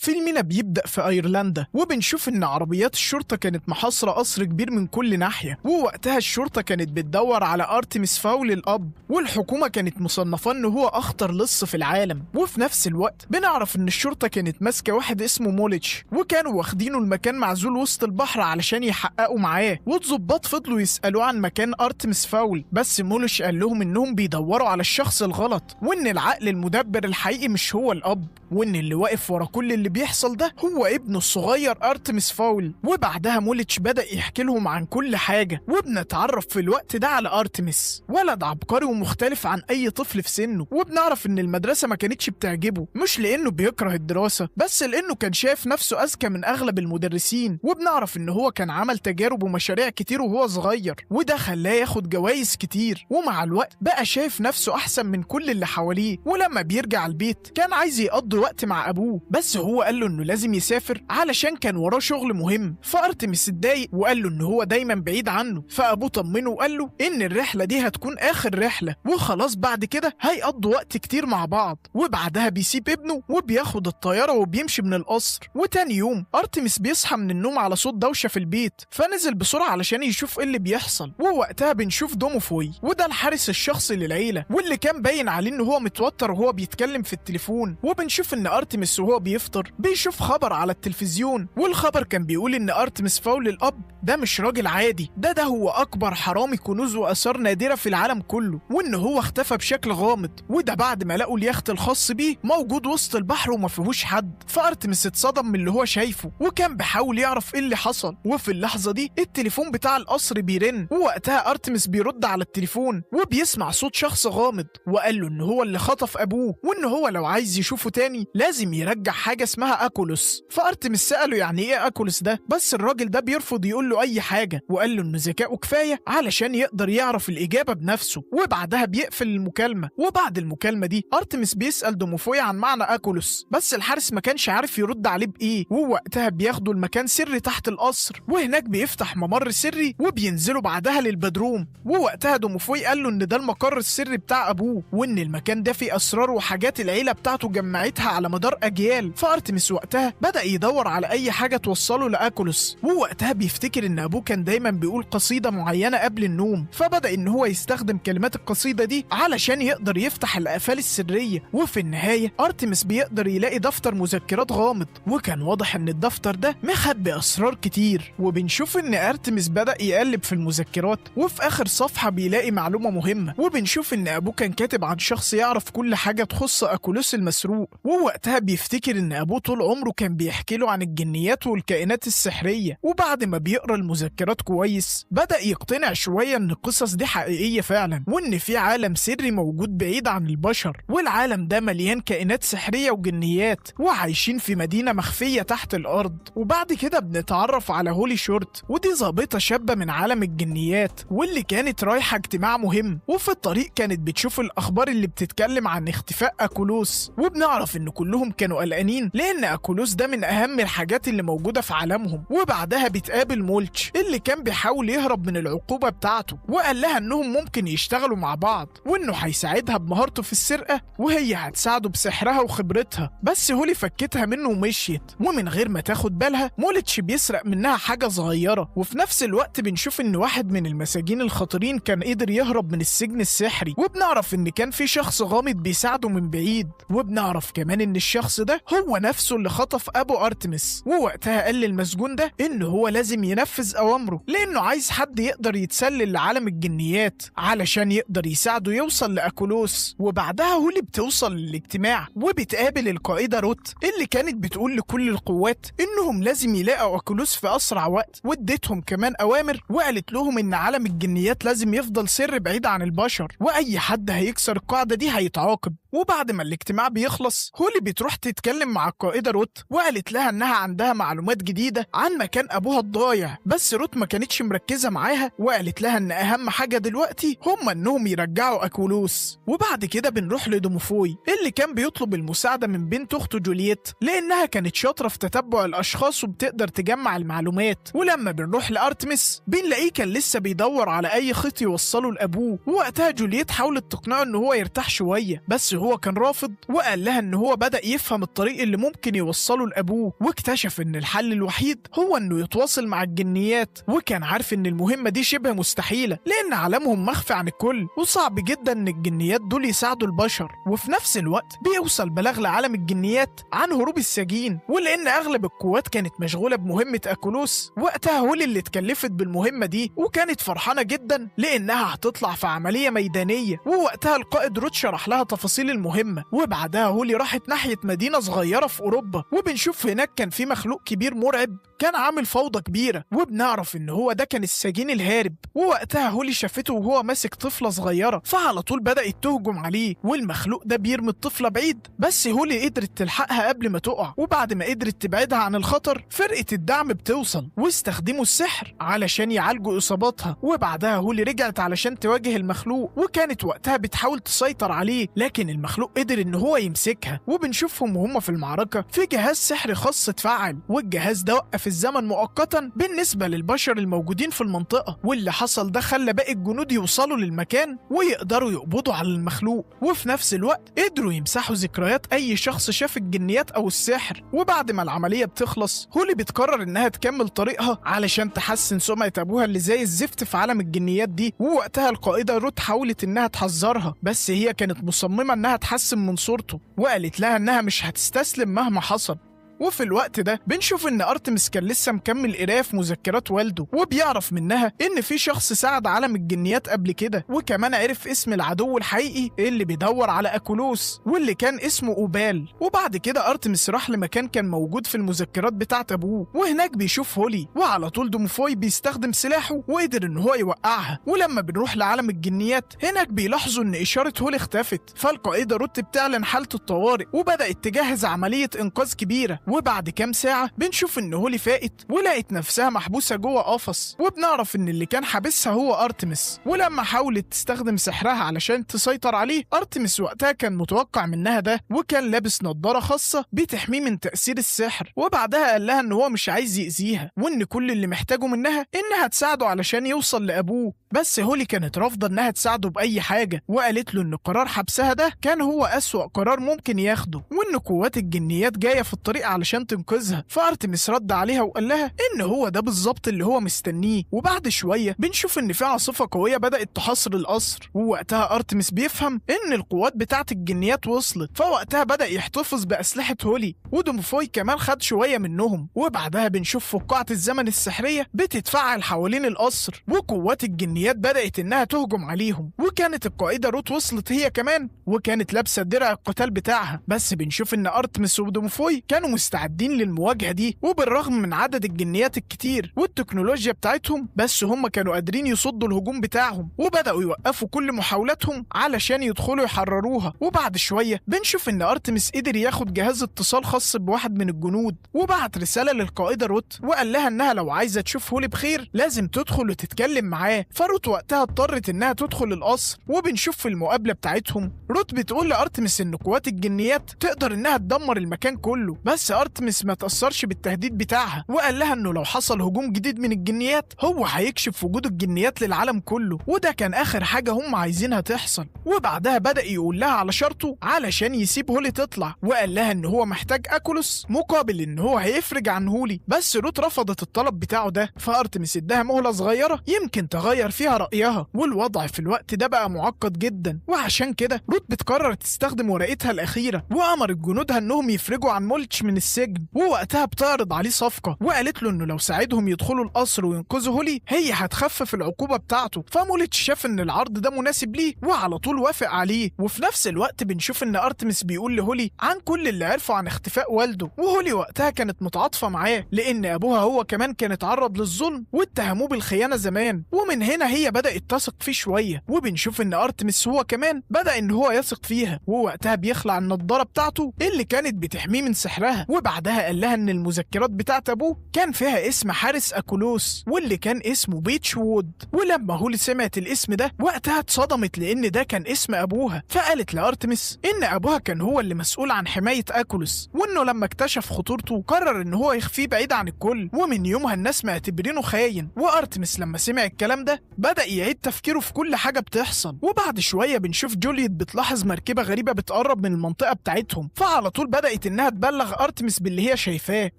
فيلمنا بيبدأ في أيرلندا، وبنشوف إن عربيات الشرطة كانت محاصرة قصر كبير من كل ناحية، ووقتها الشرطة كانت بتدور على أرتمس فاول الأب، والحكومة كانت مصنفة إنه هو أخطر لص في العالم. وفي نفس الوقت بنعرف إن الشرطة كانت ماسكة واحد اسمه موليتش، وكانوا واخدينه المكان معزول وسط البحر علشان يحققوا معاه، والضباط فضلوا يسألوه عن مكان أرتمس فاول، بس موليتش قال لهم إنهم بيدوروا على الشخص الغلط، وإن العقل المدبر الحقيقي مش هو الأب، وإن اللي واقف ورا كل اللي بيحصل ده هو ابنه الصغير أرتمس فاول. وبعدها موليتش بدأ يحكي لهم عن كل حاجة، وبنتعرف في الوقت ده على أرتمس، ولد عبقري ومختلف عن أي طفل في سنه. وبنعرف إن المدرسة ما كانتش بتعجبه، مش لأنه بيكره الدراسة، بس لأنه كان شايف نفسه أذكى من أغلب المدرسين. وبنعرف إن هو كان عمل تجارب ومشاريع كتير وهو صغير، وده خلاه ياخد جوائز كتير، ومع الوقت بقى شايف نفسه أحسن من كل اللي حواليه. ولما بيرجع البيت كان عايز يقضي وقت مع أبوه، بس هو قال له إنه لازم يسافر علشان كان وراه شغل مهم. فأرتمس اتضايق وقال له إنه هو دايما بعيد عنه، فأبوه طمنه وقال له إن الرحلة دي هتكون آخر رحلة، وخلاص بعد كده هيقضوا وقت كتير مع بعض. وبعدها بيسيب ابنه وبياخد الطيارة وبيمشي من القصر. وتاني يوم أرتمس بيصحى من النوم على صوت دوشة في البيت، فنزل بسرعة علشان يشوف إيه اللي بيحصل. ووقتها بنشوف دوموفوي، وده الحارس الشخصي للعيلة، واللي كان باين عليه إنه هو متوتر وهو بيتكلم في التليفون. وبنشوف إن أرتمس وهو بيفطر بيشوف خبر على التلفزيون، والخبر كان بيقول إن أرتمس فاول الأب ده مش راجل عادي، ده هو أكبر حرامي كنوز وآثار نادرة في العالم كله، وإن هو اختفى بشكل غامض، وده بعد ما لقوا اليخت الخاص بيه موجود وسط البحر وما فيهوش حد. فأرتمس اتصدم من اللي هو شايفه، وكان بيحاول يعرف إيه اللي حصل. وفي اللحظة دي التليفون بتاع القصر بيرن، ووقتها أرتمس بيرد على التليفون وبيسمع صوت شخص غامض، وقال له إن هو اللي خطف أبوه، وإن هو لو عايز يشوفه تاني لازم يرجع حاجة اسمها أكولوس. فأرتمس سأله يعني إيه أكولوس ده، بس الراجل ده بيرفض يقول له أي حاجة، وقال له إن ذكائه كفاية علشان يقدر يعرف الإجابة بنفسه. وبعدها بيقفل المكالمة. وبعد المكالمة دي أرتمس بيسأل دوموفوي عن معنى أكولوس، بس الحارس ما كانش عارف يرد عليه بإيه. ووقتها بياخدوا المكان سري تحت القصر، وهناك بيفتح ممر سري وبينزلوا بعدها للبدروم. ووقتها دوموفوي قال له إن ده المقر السري بتاع أبوه، وإن المكان ده فيه أسرار وحاجات العيلة بتاعته جمعتها على مدار أجيال. فأرتمس وقتها بدأ يدور على أي حاجة توصله لأكولوس، ووقتها بيفتكر إن أبوه كان دايما بيقول قصيدة معينة قبل النوم، فبدأ إن هو يستخدم كلمات القصيدة دي علشان يقدر يفتح الأقفال السرية. وفي النهاية أرتمس بيقدر يلاقي دفتر مذكرات غامض، وكان واضح إن الدفتر ده مخبي أسرار كتير. وبنشوف إن أرتمس بدأ يقلب في المذكرات، وفي آخر صفحة بيلاقي معلومة مهمة، وبنشوف إن أبوه كان كاتب عن شخص يعرف كل حاجة تخص أكولوس المسروق. ووقتها بيفتكر إن أبوه طول عمره كان بيحكي له عن الجنيات والكائنات السحرية. وبعد ما بيقرأ المذكرات كويس بدأ يقتنع شوية إن القصص دي حقيقية فعلا، وإن في عالم سري موجود بعيد عن البشر، والعالم ده مليان كائنات سحرية وجنيات، وعايشين في مدينة مخفية تحت الأرض. وبعد كده بنتعرف على هولي شورت، ودي ظابطة شابة من عالم الجنيات، واللي كانت رايحة اجتماع مهم، وفي الطريق كانت بتشوف الأخبار اللي بتتكلم عن اختفاء أكولوس. وبنعرف إن كلهم كانوا قلقانين لأن أكولوس ده من أهم الحاجات اللي موجودة في عالمهم. وبعدها بتقابل مولتش اللي كان بيحاول يهرب من العقوبة بتاعته، وقال لها إنهم ممكن يشتغلوا مع بعض، وإنه هيساعدها بمهارته في السرقة وهي هتساعده بسحرها وخبرتها. بس هولي فكتها منه ومشيت، ومن غير ما تاخد بالها مولتش بيسرق منها حاجة صغيرة. وفي نفس الوقت بنشوف إن واحد من المساجين الخطرين كان قدر يهرب من السجن السحري، وبنعرف إن كان في شخص غامض بيساعده من بعيد. وبنعرف كمان إن الشخص ده هو نفسه اللي خطف أبو أرتمس. ووقتها قال للمسجون ده إنه هو لازم ينفذ أوامره، لأنه عايز حد يقدر يتسلل لعالم الجنيات علشان يقدر يساعده يوصل لأكولوس. وبعدها هولي بتوصل للاجتماع وبتقابل القائدة روت اللي كانت بتقول لكل القوات إنهم لازم يلاقوا أكولوس في أسرع وقت، واديتهم كمان أوامر وقالت لهم إن عالم الجنيات لازم يفضل سر بعيد عن البشر، وأي حد هيكسر القاعدة دي هيتعاقب. وبعد ما الاجتماع بيخلص هولي بتروح تتكلم مع القائدة روت، وقالت لها إنها عندها معلومات جديدة عن مكان أبوها الضايع، بس روت ما كانتش مركزة معاها، وقالت لها إن أهم حاجة دلوقتي هم إنهم يرجعوا أكولوس. وبعد كده بنروح لدوموفوي اللي كان بيطلب المساعدة من بنت أخته جولييت، لأنها كانت شاطرة في تتبع الأشخاص وبتقدر تجمع المعلومات. ولما بنروح لأرتمس بنلاقيه كان لسه بيدور على أي خيط يوصله لأبوه، ووقتها جولييت حاولت تقنعه إن هو يرتاح شوية، بس هو كان رافض، وقال لها ان هو بدأ يفهم الطريق اللي ممكن يوصله لأبوه، واكتشف ان الحل الوحيد هو انه يتواصل مع الجنيات، وكان عارف ان المهمة دي شبه مستحيلة لان عالمهم مخفي عن الكل، وصعب جدا ان الجنيات دول يساعدوا البشر. وفي نفس الوقت بيوصل بلاغ لعالم الجنيات عن هروب السجين، ولان اغلب القوات كانت مشغولة بمهمة أكولوس، وقتها هولي اللي اتكلفت بالمهمة دي وكانت فرحانة جدا لانها هتطلع في عملية ميدانية. ووقتها القائد روت شرح لها تفاصيل المهمة، وبعدها هولي راحت ناحية مدينة صغيرة في أوروبا، وبنشوف هناك كان في مخلوق كبير مرعب كان عامل فوضى كبيرة، وبنعرف ان هو ده كان السجين الهارب. ووقتها هولي شافته وهو ماسك طفلة صغيرة، فعلى طول بدأت تهجم عليه، والمخلوق ده بيرمي الطفلة بعيد، بس هولي قدرت تلحقها قبل ما تقع. وبعد ما قدرت تبعدها عن الخطر، فرقة الدعم بتوصل واستخدموا السحر علشان يعالجوا إصاباتها. وبعدها هولي رجعت علشان تواجه المخلوق، وكانت وقتها بتحاول تسيطر عليه، لكن المخلوق قدر ان هو يمسكها. وبنشوفهم وهم في المعركة في جهاز سحري خاص اتفعل، والجهاز ده وقف الزمن مؤقتا بالنسبة للبشر الموجودين في المنطقة، واللي حصل ده خلى باقي الجنود يوصلوا للمكان ويقدروا يقبضوا على المخلوق، وفي نفس الوقت قدروا يمسحوا ذكريات اي شخص شاف الجنيات او السحر. وبعد ما العملية بتخلص، هولي بتقرر انها تكمل طريقها علشان تحسن سمعة ابوها اللي زي الزفت في عالم الجنيات دي. ووقتها القائدة روت حاولت انها تحذرها، بس هي كانت مصممة انها تحسن من صورته، وقالت لها انها مش هتستسلم مهما حصل. وفي الوقت ده بنشوف ان ارتمس كان لسه مكمل قرايه في مذكرات والده، وبيعرف منها ان في شخص ساعد عالم الجنيات قبل كده، وكمان عرف اسم العدو الحقيقي اللي بيدور على أكولوس، واللي كان اسمه أوبال. وبعد كده ارتمس راح لمكان كان موجود في المذكرات بتاعه ابوه، وهناك بيشوف هولي، وعلى طول دوموفوي بيستخدم سلاحه وقدر ان هو يوقعها. ولما بنروح لعالم الجنيات، هناك بيلاحظوا ان اشاره هولي اختفت، فالقائده روت بتعلن حاله الطوارئ وبدات تجهز عمليه انقاذ كبيره. وبعد كام ساعة بنشوف ان هولي فاقت ولقت نفسها محبوسة جوه قفص، وبنعرف ان اللي كان حابسها هو ارتمس. ولما حاولت تستخدم سحرها علشان تسيطر عليه، ارتمس وقتها كان متوقع منها ده، وكان لابس نظارة خاصة بتحميه من تأثير السحر. وبعدها قال لها ان هو مش عايز يأذيها، وان كل اللي محتاجه منها انها تساعده علشان يوصل لأبوه. بس هولي كانت رافضة انها تساعده بأي حاجة، وقالت له ان قرار حبسها ده كان هو أسوأ قرار ممكن ياخده، وان قوات الجنيات جاية في الطريق علشان تنقذها. فارتمس رد عليها وقال لها ان هو ده بالظبط اللي هو مستنيه. وبعد شوية بنشوف ان في عاصفة قوية بدأت تحاصر القصر، ووقتها ارتمس بيفهم ان القوات بتاعت الجنيات وصلت، فوقتها بدأ يحتفظ بأسلحة هولي، ودوموفوي كمان خد شوية منهم. وبعدها بنشوف فقاعة الزمن السحرية بتتفعل حوالين القصر، وقوات الجنيات بدأت انها تهجم عليهم. وكانت القائدة روت وصلت هي كمان، وكانت لابسة درع القتال بتاعها. بس بنشوف ان ارتمس ودوموفوي كانوا مستعدين للمواجهة دي، وبالرغم من عدد الجنيات الكتير والتكنولوجيا بتاعتهم، بس هم كانوا قادرين يصدوا الهجوم بتاعهم، وبدأوا يوقفوا كل محاولاتهم علشان يدخلوا يحرروها. وبعد شوية بنشوف ان ارتمس قدر ياخد جهاز اتصال خاص بواحد من الجنود، وبعت رسالة للقائدة روت وقال لها انها لو عايزة تشوف هولي بخير لازم تدخل وتتكلم معاه. فروت وقتها اضطرت انها تدخل القصر، وبنشوف في المقابلة بتاعتهم روت بتقول لارتمس ان قوات الجنيات تقدر انها تدمر المكان كله، بس ارتمس ما تأثرش بالتهديد بتاعها، وقال لها انه لو حصل هجوم جديد من الجنيات هو هيكشف وجود الجنيات للعالم كله، وده كان اخر حاجة هم عايزينها تحصل. وبعدها بدأ يقول لها على شرطه علشان يسيب هولي تطلع، وقال لها ان هو محتاج أكولوس مقابل ان هو هيفرج عن هولي. بس روت رفضت الطلب بتاعه ده، فارتمس اداها مهلة صغيرة يمكن تغير فيها رأيها، والوضع في الوقت ده بقى معقد جدا. وعشان كده روت بتقرر تستخدم ورقتها الأخيرة، وأمرت جنودها انهم يفرجوا عن مولتش من السجن. ووقتها بتعرض عليه صفقة، وقالت له انه لو ساعدهم يدخلوا القصر وينقذوا هولي هي هتخفف العقوبة بتاعته. فمولتش شاف ان العرض ده مناسب ليه وعلى طول وافق عليه. وفي نفس الوقت بنشوف ان ارتمس بيقول لهولي عن كل اللي عرفه عن اختفاء والده، وهولي وقتها كانت متعاطفة معاه لان ابوها هو كمان كان اتعرض للظلم واتهموه بالخيانة زمان. ومن هنا هي بدأت تثق فيه شوية، وبنشوف ان ارتمس هو كمان بدأ ان هو يثق فيها. ووقتها بيخلع النضارة بتاعته اللي كانت بتحميه من سحرها، وبعدها قال لها ان المذكرات بتاعت ابوه كان فيها اسم حارس اكولوس واللي كان اسمه بيتش وود. ولما هولي سمعت الاسم ده وقتها اتصدمت لان ده كان اسم ابوها، فقالت لارتمس ان ابوها كان هو اللي مسؤول عن حماية اكولوس، وانه لما اكتشف خطورته قرر ان هو يخفيه بعيد عن الكل، ومن يومها الناس معتبرينه خاين. وارتمس لما سمع الكلام ده بدأ يعيد تفكيره في كل حاجة بتحصل. وبعد شوية بنشوف جولييت بتلاحظ مركبة غريبة بتقرب من المنطقة بتاعتهم، فعلى طول بدأت انها تبلغ ارتمس باللي هي شايفاه.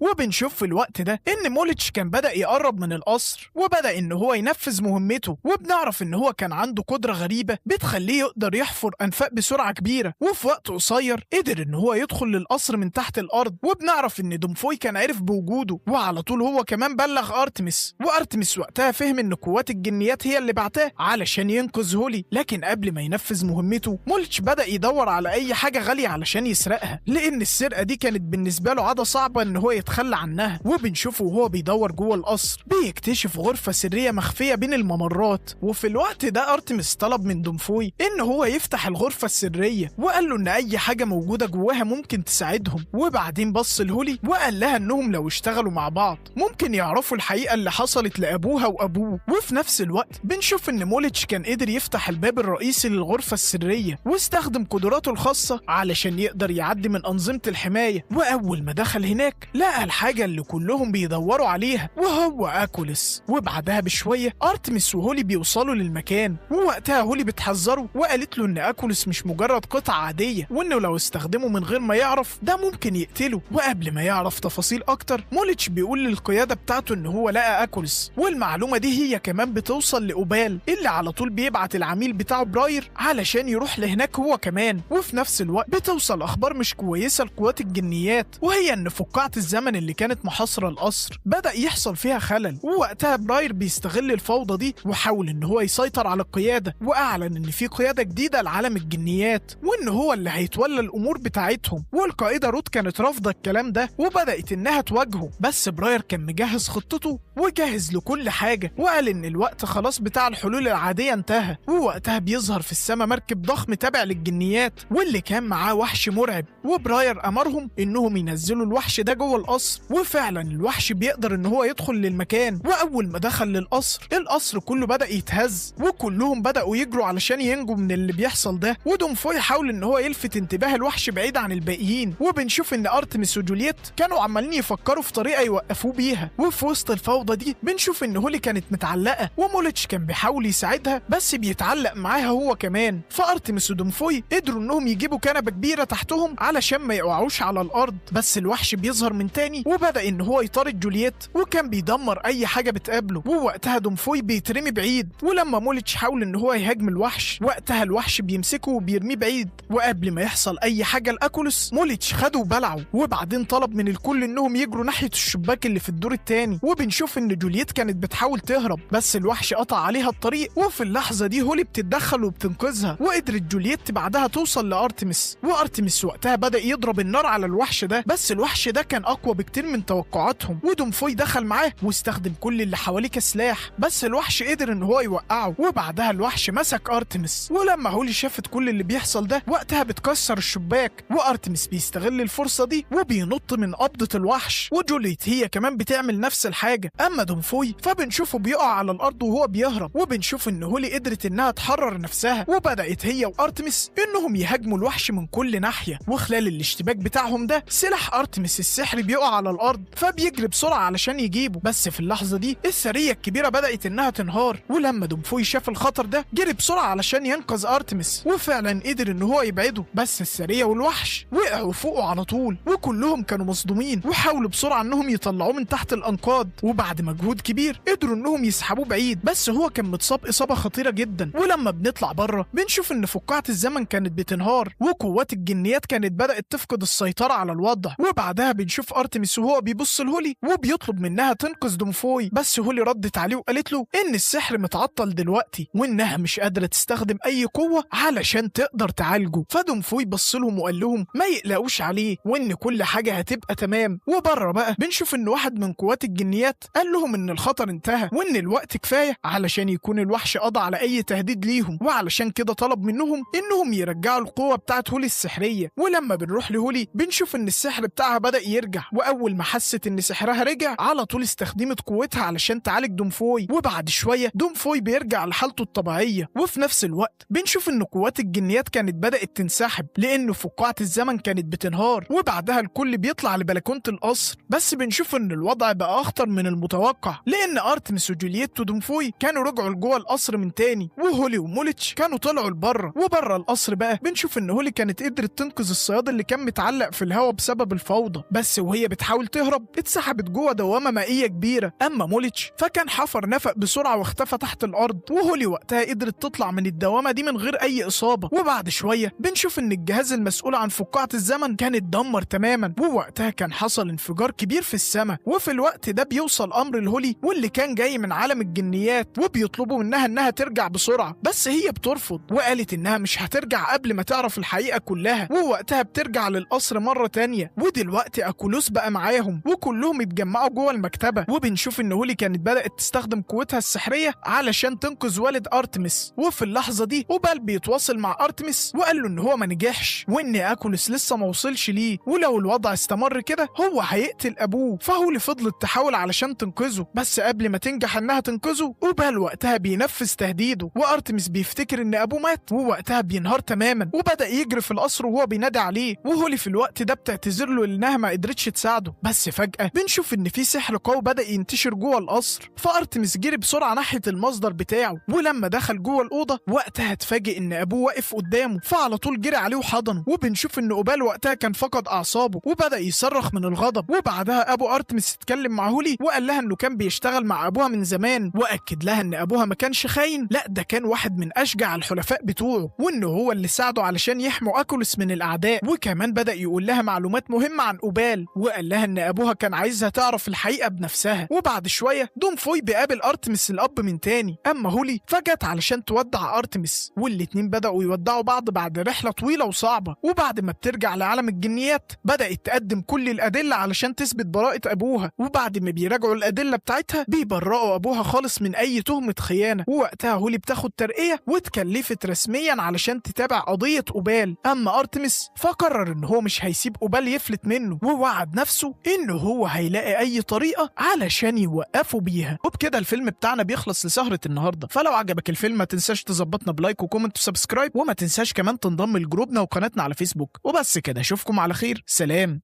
وبنشوف في الوقت ده ان موليتش كان بدأ يقرب من القصر وبدأ ان هو ينفذ مهمته، وبنعرف ان هو كان عنده قدرة غريبة بتخليه يقدر يحفر انفاق بسرعة كبيرة، وفي وقت قصير قدر ان هو يدخل للقصر من تحت الارض. وبنعرف ان دومفوي كان عارف بوجوده، وعلى طول هو كمان بلغ ارتمس. وارتمس وقتها فهم ان قوات الجنيات هي اللي بعتاه علشان ينقذ هولي، لكن قبل ما ينفذ مهمته موليتش بدأ يدور على اي حاجة غالية علشان يسرقها، لان السرقة دي كانت بالنسبة له عادة صعبة ان هو يتخلى عنها. وبنشوفه وهو بيدور جوه القصر بيكتشف غرفة سرية مخفية بين الممرات، وفي الوقت ده ارتمس طلب من دومفوي ان هو يفتح الغرفة السرية، وقال له ان اي حاجة موجودة جواها ممكن تساعدهم. وبعدين بص لهولي وقال لها انهم لو اشتغلوا مع بعض ممكن يعرفوا الحقيقة اللي حصلت لابوها وابوه. وفي نفس الوقت بنشوف ان موليتش كان قدر يفتح الباب الرئيسي للغرفة السرية واستخدم قدراته الخاصة علشان يقدر يعدي من أنظمة الحماية. وأول ما دخل هناك لقى الحاجة اللي كلهم بيدوروا عليها وهو أكولس. وبعدها بشوية أرتمس وهولي بيوصلوا للمكان، ووقتها هولي بتحذره وقالت له إن أكولس مش مجرد قطعة عادية، وإنه لو استخدمه من غير ما يعرف ده ممكن يقتله. وقبل ما يعرف تفاصيل أكتر موليتش بيقول للقيادة بتاعته إن هو لقى أكولس، والمعلومة دي هي كمان بتوصل لأوبال اللي على طول بيبعت العميل بتاعه براير علشان يروح لهناك هو كمان. وفي نفس الوقت بتوصل أخبار مش كويسة لقوات الجنيات، وهي إن فقاعة الزمن اللي كانت محاصرة القصر بدأ يحصل فيها خلل. ووقتها براير بيستغل الفوضى دي وحاول إن هو يسيطر على القيادة، وأعلن إن في قيادة جديدة لعالم الجنيات وإن هو اللي هيتولى الأمور بتاعتهم. والقائدة روت كانت رافضة الكلام ده وبدأت إنها تواجهه، بس براير كان مجهز خطته وجاهز لكل حاجة، وقال إن الوقت خلاص بتاع الحلول العادية انتهى. ووقتها بيظهر في السماء مركب ضخم تابع للجنيات واللي كان معاه وحش مرعب، وبراير أمرهم إنهم ينزلوا الوحش ده جوه القصر. وفعلا الوحش بيقدر إن هو يدخل للمكان، وأول ما دخل للقصر القصر كله بدأ يتهز وكلهم بدأوا يجروا علشان ينجوا من اللي بيحصل ده. ودومفوي حاول إن هو يلفت انتباه الوحش بعيد عن الباقيين، وبنشوف إن أرتمس وجولييت كانوا عمالين يفكروا في طريقة يوقفوه بيها. وفي وسط الفوضى دي بنشوف إن هولي كانت متعلقة وموليتش كان بيحاول يساعدها بس بيتعلق معاها هو كمان. فأرتمس ودومفوي قدروا إنهم يجيبوا كنبة كبيرة تحتهم علشان ما يقعوش على الأرض، بس الوحش بيظهر من تاني وبدأ إن هو يطارد جولييت وكان بيدمر أي حاجة بتقابله. ووقتها دومفوي بيترمي بعيد، ولما موليتش حاول إن هو يهاجم الوحش وقتها الوحش بيمسكه وبيرميه بعيد. وقبل ما يحصل أي حاجة لأكولس موليتش خده وبلعه، وبعدين طلب من الكل إنهم يجروا ناحية الشباك اللي في الدور التاني. وبنشوف إن جولييت كانت بتحاول تهرب بس الوحش قطع عليها الطريق، وفي اللحظة دي هولي بتتدخل وبتنقذها، وقدرت جولييت بعدها توصل لأرتمس. وأرتمس وقتها بدأ يضرب النار على الوحش ده، بس الوحش ده كان أقوى بكتير من توقعاتهم، ودومفوي دخل معاه واستخدم كل اللي حواليه كسلاح، بس الوحش قدر إن هو يوقعه. وبعدها الوحش مسك أرتمس، ولما هولي شافت كل اللي بيحصل ده وقتها بتكسر الشباك، وأرتمس بيستغل الفرصة دي وبينط من قبضة الوحش، وجولييت هي كمان بتعمل نفس الحاجة. أما دومفوي فبنشوفه بيقع على الأرض وهو بيهرب، وبنشوف إن هولي قدرت إنها تحرر نفسها، وبدأت هي وأرتمس إنهم يهاجموا الوحش من كل ناحية. وخلال الاشتباك بتاعهم ده سلاح أرتمس السحري بيقع على الأرض، فبيجري بسرعة علشان يجيبه، بس في اللحظة دي السرية الكبيرة بدأت إنها تنهار. ولما دومفوي شاف الخطر ده جري بسرعة علشان ينقذ أرتمس، وفعلا قدر إن هو يبعده، بس السرية والوحش وقعوا فوقه على طول، وكلهم كانوا مصدومين وحاولوا بسرعة إنهم يطلعوه من تحت الأنقاض. وبعد مجهود كبير قدروا إنهم يسحبوه بعيد، بس هو كان متصاب إصابة خطيرة جدا. ولما بنطلع بره بنشوف إن فقاعة الزمن كانت بتنهار وقوات الجنيات كانت بدأت تفقد السيطرة على الوضع. وبعدها بنشوف أرتمس وهو بيبص لهولي وبيطلب منها تنقذ دومفوي، بس هولي ردت عليه وقالت له إن السحر متعطل دلوقتي وإنها مش قادرة تستخدم أي قوة علشان تقدر تعالجه. فدومفوي بص لهم وقال لهم ما يقلقوش عليه وإن كل حاجة هتبقى تمام. وبره بقى بنشوف إن واحد من قوات الجنيات قال لهم إن الخطر انتهى وإن الوقت كفاية علشان يكون الوحش قضى على أي تهديد ليهم، وعلشان كده طلب منهم إنهم يرجعوا القوة بتاعت هولي السحرية. ولما بنروح لهولي بنشوف إن السحر السحر بتاعها بدأ يرجع، وأول ما حست إن سحرها رجع على طول استخدمت قوتها علشان تعالج دونفوي، وبعد شوية دونفوي بيرجع لحالته الطبيعية. وفي نفس الوقت بنشوف إن قوات الجنيات كانت بدأت تنسحب لأنه فقاعة الزمن كانت بتنهار، وبعدها الكل بيطلع لبلكونة القصر. بس بنشوف إن الوضع بقى أخطر من المتوقع، لأن أرتمس وجولييت ودونفوي كانوا رجعوا لجوه القصر من تاني، وهولي وموليتش كانوا طلعوا لبره. وبره القصر بقى بنشوف إن هولي كانت قدرت تنقذ الصياد اللي كان متعلق في الهواء بسبب الفوضى، بس وهي بتحاول تهرب اتسحبت جوه دوامة مائية كبيرة. أما موليتش فكان حفر نفق بسرعة واختفى تحت الأرض، وهولي وقتها قدرت تطلع من الدوامة دي من غير أي إصابة. وبعد شوية بنشوف إن الجهاز المسؤول عن فقاعة الزمن كان اتدمر تماما، ووقتها كان حصل انفجار كبير في السماء. وفي الوقت ده بيوصل أمر لهولي واللي كان جاي من عالم الجنيات، وبيطلبوا منها إنها ترجع بسرعة، بس هي بترفض وقالت إنها مش هترجع قبل ما تعرف الحقيقة كلها. ووقتها بترجع للقصر مرة تانية، ودلوقتي أكولوس بقى معاهم وكلهم اتجمعوا جوه المكتبة. وبنشوف إن هولي كانت بدأت تستخدم قوتها السحرية علشان تنقذ والد أرتمس. وفي اللحظة دي أوبال بيتواصل مع أرتمس وقال له إن هو ما نجحش وإن أكولوس لسه ما وصلش ليه، ولو الوضع استمر كده هو هيقتل أبوه. فهولي فضلت تحاول علشان تنقذه، بس قبل ما تنجح إنها تنقذه أوبال وقتها بينفذ تهديده، وأرتمس بيفتكر إن أبوه مات، ووقتها بينهار تماما وبدأ يجري في القصر وهو بينادي عليه. وهولي في الوقت ده بتعتذر له إنها ما قدرتش تساعده، بس فجأة بنشوف إن في سحر قوي بدأ ينتشر جوه القصر. فأرتمس جري بسرعة ناحية المصدر بتاعه، ولما دخل جوه الأوضة وقتها اتفاجئ إن أبوه واقف قدامه، فعلى طول جري عليه وحضنه. وبنشوف إن أوبال وقتها كان فقد أعصابه وبدأ يصرخ من الغضب. وبعدها أبو أرتمس اتكلم مع هولي وقال لها إنه كان بيشتغل مع أبوها من زمان، وأكد لها إن أبوها ما كانش خاين، لا ده كان واحد من أشجع الحلفاء بتوعه، وإنه هو اللي ساعده علشان يحموا أكولوس من الأعداء. وكمان بدأ يقول لها معلومات مهمة عن أوبال، وقال لها إن أبوها كان عايزها تعرف الحقيقة بنفسها. وبعد شوية دونفوي بيقابل أرتمس الأب من تاني، أما هولي فجت علشان تودع أرتمس، والاتنين بدأوا يودعوا بعض بعد رحلة طويلة وصعبة. وبعد ما بترجع لعالم الجنيات بدأت تقدم كل الأدلة علشان تثبت براءة أبوها، وبعد ما بيراجعوا الأدلة بتاعتها بيبرئوا أبوها خالص من أي تهمة خيانة. ووقتها هولي بتاخد ترقية واتكلفت رسميا علشان تتابع قضية أوبال. أما أرتمس فقرر إن هو مش هيسيب أوبال يفلت منه، ووعد نفسه إنه هو هيلاقي أي طريقة علشان يوقفوا بيها. وبكده الفيلم بتاعنا بيخلص لسهرة النهاردة. فلو عجبك الفيلم ما تنساش تظبطنا بلايك وكومنت وسبسكرايب، وما تنساش كمان تنضم لجروبنا وقناتنا على فيسبوك. وبس كده، اشوفكم على خير، سلام.